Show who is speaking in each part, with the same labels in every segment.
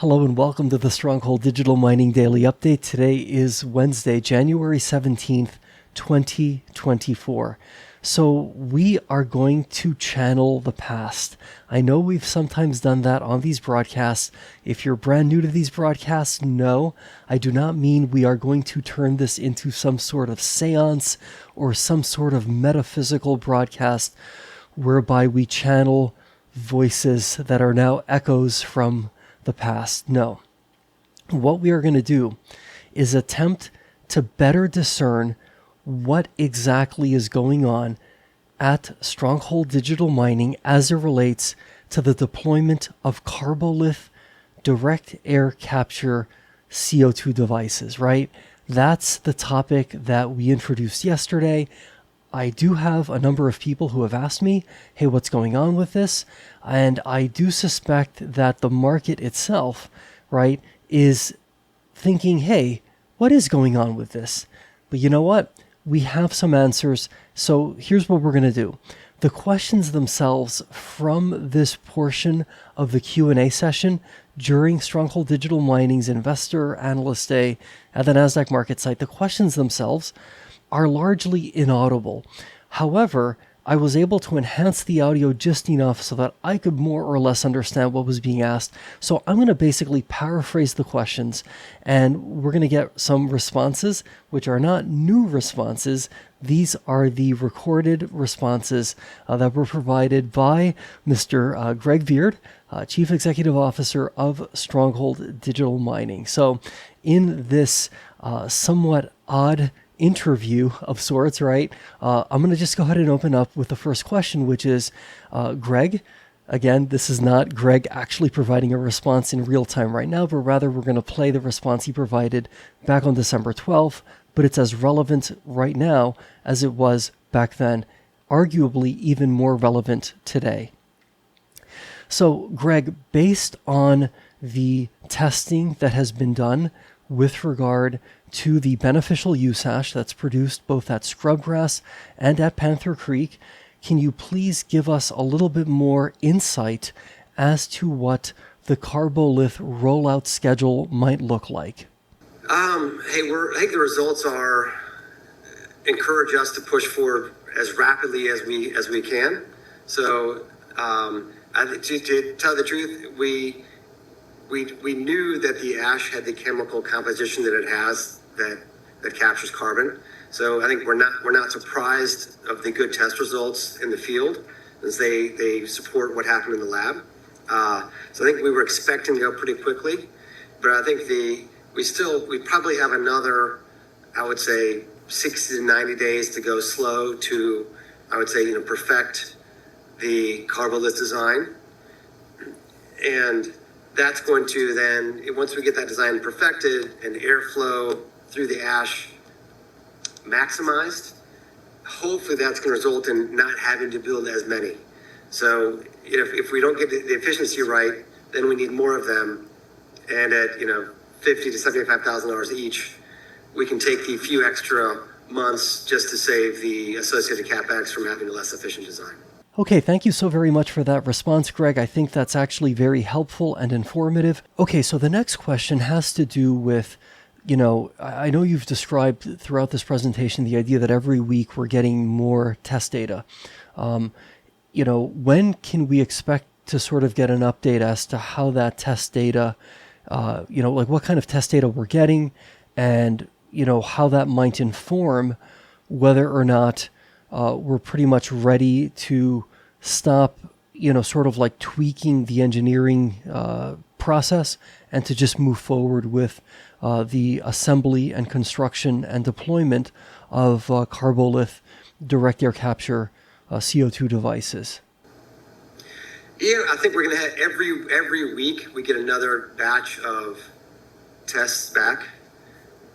Speaker 1: Hello and welcome to the Stronghold Digital Mining Daily Update. Today is Wednesday, January 17th, 2024. So we are going to channel the past. I know we've sometimes done that on these broadcasts. If you're brand new to these broadcasts, no, I do not mean we are going to turn this into some sort of seance or some sort of metaphysical broadcast whereby we channel voices that are now echoes from the past. No. What we are going to do is attempt to better discern what exactly is going on at Stronghold Digital Mining as it relates to the deployment of Karbolith direct air capture CO2 devices, right? That's the topic that we introduced yesterday. I do have a number of people who have asked me, hey, what's going on with this? And I do suspect that the market itself, right, is thinking, hey, what is going on with this? But you know what? We have some answers. So here's what we're going to do. The questions themselves from this portion of the Q&A session during Stronghold Digital Mining's Investor Analyst Day at the NASDAQ market site, the questions themselves are largely inaudible. However, I was able to enhance the audio just enough so that I could more or less understand what was being asked. So I'm going to basically paraphrase the questions, and we're going to get some responses, which are not new responses. These are the recorded responses that were provided by Mr. Greg Beard, Chief Executive Officer of Stronghold Digital Mining. So in this somewhat odd interview of sorts, right? I'm going to just go ahead and open up with the first question, which is, Greg, again, this is not Greg actually providing a response in real time right now, but rather we're going to play the response he provided back on December 12th, but it's as relevant right now as it was back then, arguably even more relevant today. So, Greg, based on the testing that has been done with regard to the beneficial use hash that's produced both at Scrubgrass and at Panther Creek, can you please give us a little bit more insight as to what the Karbolith rollout schedule might look like?
Speaker 2: I think the results encourage us to push forward as rapidly as we can. So, to tell the truth, we knew that the ash had the chemical composition that it has that captures carbon. So I think we're not surprised of the good test results in the field, as they support what happened in the lab. So I think we were expecting to go pretty quickly, but I think we probably have another, I would say, 60 to 90 days to go slow to, I would say, perfect the Karbolith design. And that's going to then, once we get that design perfected and airflow through the ash maximized, hopefully that's going to result in not having to build as many. So if we don't get the efficiency right, then we need more of them. And at $50,000 to $75,000 each, we can take the few extra months just to save the associated CapEx from having a less efficient design.
Speaker 1: Okay, thank you so very much for that response, Greg. I think that's actually very helpful and informative. Okay, so the next question has to do with, I know you've described throughout this presentation the idea that every week we're getting more test data. When can we expect to sort of get an update as to how that test data, like what kind of test data we're getting and, how that might inform whether or not we're pretty much ready to stop, sort of like tweaking the engineering process and to just move forward with the assembly and construction and deployment of Karbolith direct air capture CO2 devices?
Speaker 2: Yeah, I think we're going to have every week we get another batch of tests back.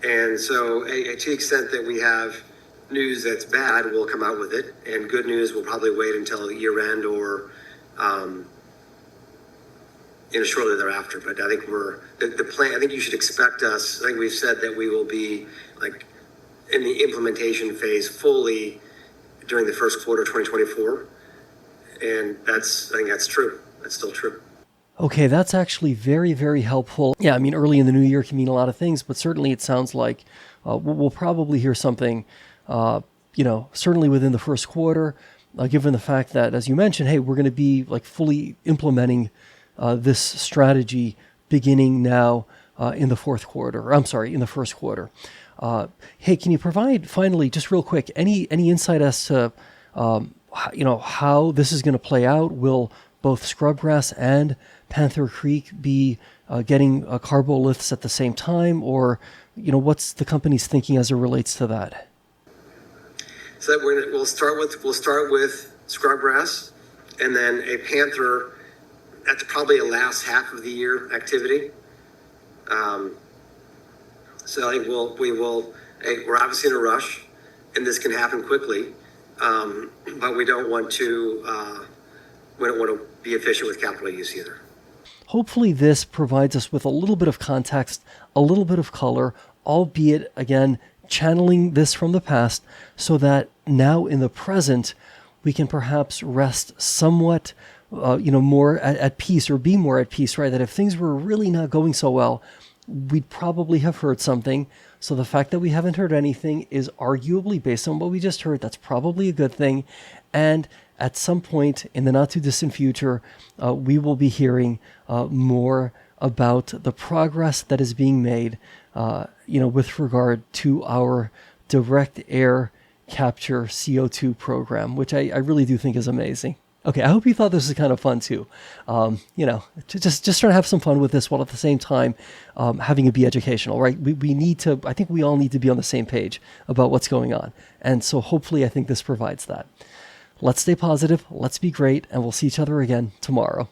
Speaker 2: And so to the extent that we have news that's bad, we'll come out with it, and good news we'll probably wait until year end or shortly thereafter. But I think the plan. I think you should expect us. I think we've said that we will be like in the implementation phase fully during the first quarter of 2024, and I think that's true. That's still true.
Speaker 1: Okay, that's actually very, very helpful. Yeah, I mean, early in the new year can mean a lot of things, but certainly it sounds like we'll probably hear something, certainly within the first quarter, given the fact that, as you mentioned, hey, we're going to be like fully implementing this strategy beginning now in the fourth quarter. I'm sorry, in the first quarter. Hey, can you provide finally, just real quick, any insight as to how this is going to play out? Will both Scrubgrass and Panther Creek be getting Karboliths at the same time, or what's the company's thinking as it relates to that?
Speaker 2: So we'll start with Scrubgrass, and then a Panther. That's probably a last half of the year activity. So I think we're obviously in a rush, and this can happen quickly, but we don't want to be efficient with capital use either.
Speaker 1: Hopefully this provides us with a little bit of context, a little bit of color, albeit, again, channeling this from the past so that now in the present, we can perhaps rest somewhat, more at peace, or be more at peace, right? That if things were really not going so well, we'd probably have heard something. So the fact that we haven't heard anything is arguably, based on what we just heard, that's probably a good thing. And at some point in the not too distant future, we will be hearing more about the progress that is being made, with regard to our direct air capture CO2 program, which I really do think is amazing. Okay, I hope you thought this was kind of fun too. Just trying to have some fun with this while at the same time having it be educational, right? We need to, I think we all need to be on the same page about what's going on. And so hopefully I think this provides that. Let's stay positive, let's be great, and we'll see each other again tomorrow.